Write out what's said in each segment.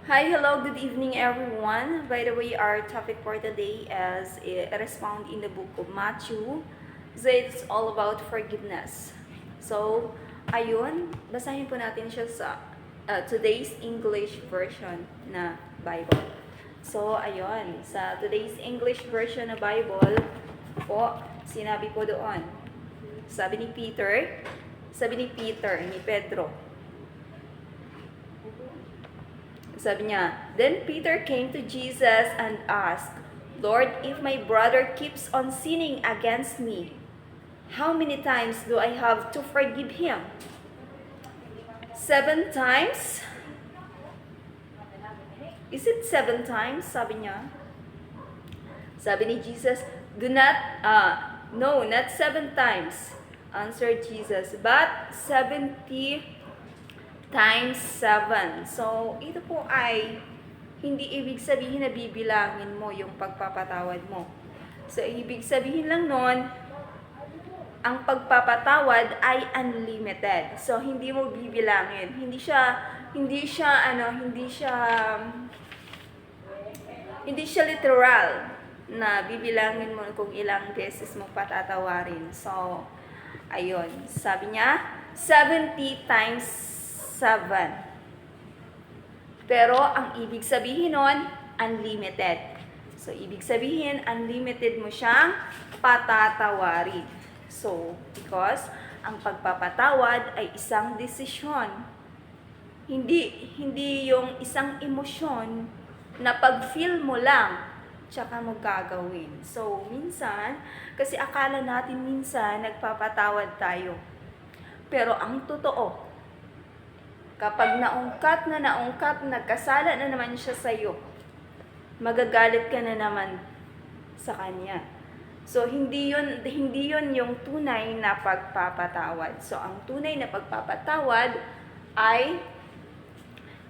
Hi, hello, good evening everyone. By the way, our topic for today is found in the book of Matthew. So it's all about forgiveness. So, ayun, basahin po natin siya sa today's English version na Bible. So, ayun, sa today's English version na Bible po, sinabi po doon, sabi ni Pedro, sabi niya, Then Peter came to Jesus and asked, Lord, if my brother keeps on sinning against me, how many times do I have to forgive him? 7 times? Is it 7 times? Sabi niya. Sabi ni Jesus, no, not 7 times, answered Jesus, but 70 times 7. So, ito po ay hindi ibig sabihin na bibilangin mo yung pagpapatawad mo. So, ibig sabihin lang nun, ang pagpapatawad ay unlimited. So, hindi mo bibilangin. Hindi siya literal na bibilangin mo kung ilang beses mo patatawarin. So, ayun. Sabi niya, 70 times 7. Pero ang ibig sabihin nun, unlimited. So, ibig sabihin, unlimited mo siyang patatawarin. So, because ang pagpapatawad ay isang desisyon. Hindi yung isang emosyon na pag-feel mo lang, tsaka mo gagawin. So, minsan, kasi akala natin minsan, nagpapatawad tayo. Pero ang totoo, kapag naungkat, nagkasala na naman siya sa iyo, magagalit ka na naman sa kanya. So, hindi yun yung tunay na pagpapatawad. So, ang tunay na pagpapatawad ay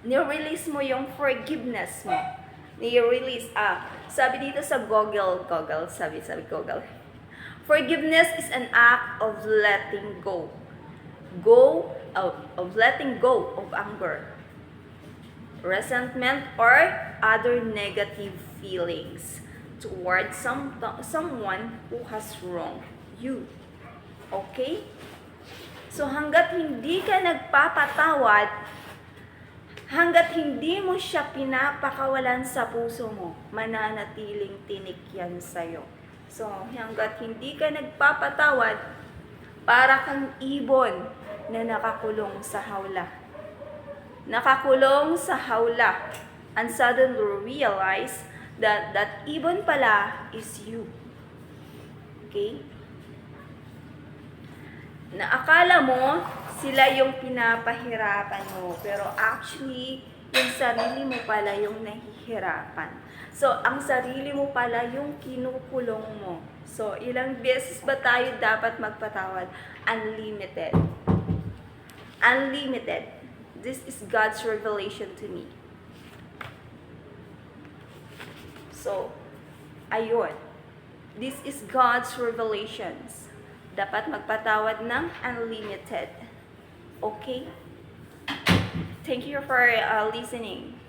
ni-release mo yung forgiveness mo. Ni-release, sabi dito sa Google, sabi Google, forgiveness is an act of letting go. Of letting go of anger, resentment, or other negative feelings towards someone who has wronged you. Okay? So, hanggat hindi ka nagpapatawad, hanggat hindi mo siya pinapakawalan sa puso mo, mananatiling tinik yan sa'yo. So, hanggat hindi ka nagpapatawad, para kang ibon na nakakulong sa hawla. Nakakulong sa hawla. And suddenly realize that that ibon pala is you. Okay? Na akala mo, sila yung pinapahirapan mo. Pero actually, yung sarili mo pala yung nahihirapan. So, ang sarili mo pala yung kinukulong mo. So, ilang beses ba tayo dapat magpatawad? Unlimited. Unlimited. This is God's revelation to me. So, ayun. This is God's revelations. Dapat magpatawad ng unlimited. Okay? Thank you for listening.